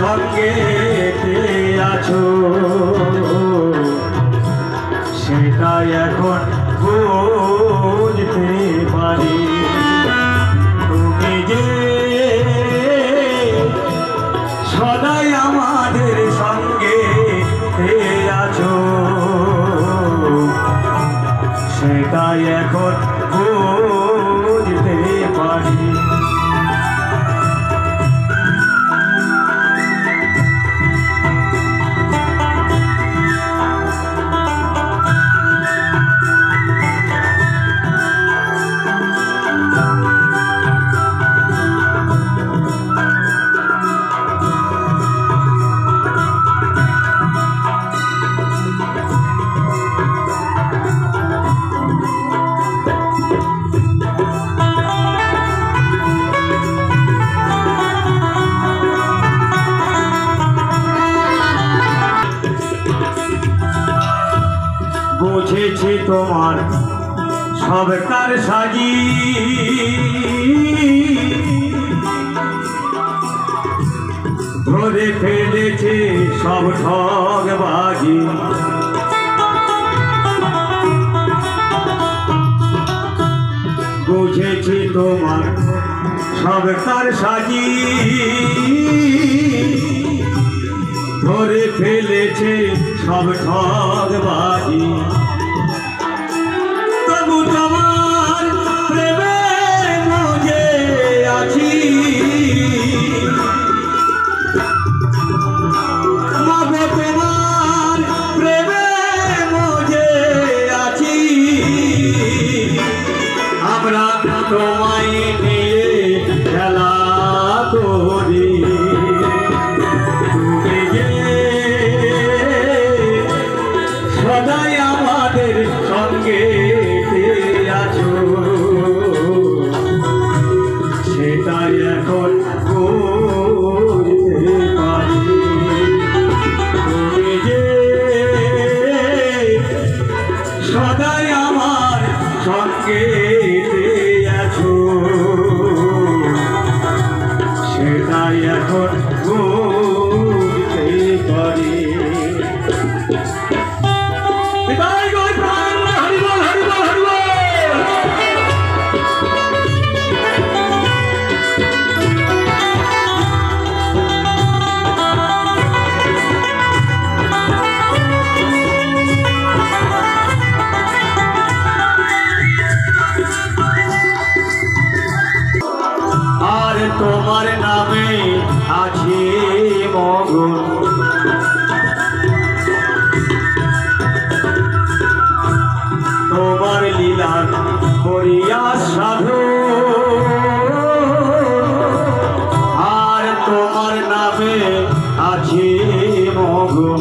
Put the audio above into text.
সঙ্গে আছো সেটাই এখন বুঝতে পারি। তুমি যে সদাই আমাদের সঙ্গে আছো সেটাই এখন বুঝতে পারি। বুঝেছি তোমার সবকার সাজি ধরে ফেলেছে সব ঠগবাজি। বুঝেছি তোমার সবকার সাজি ধরে ফেলেছে সব ঠগবাজি। তবু তোমার প্রেমে মজে আছি মাগো, তোমার প্রেমে মজে আছি। আমরা তোমায় নিয়ে খেলা করি। তুমি যে সদাই আমাদের সঙ্গে আছো সেটাই এখন বুঝতে পারি। তুমি যে সদাই আমার সঙ্গে আছো সেটাই এখন বুঝতে পারি। আর তোমার নামে আছে মগন, তোমার লীলার করিয়া সাধু। আর তোমার নামে আছে মগন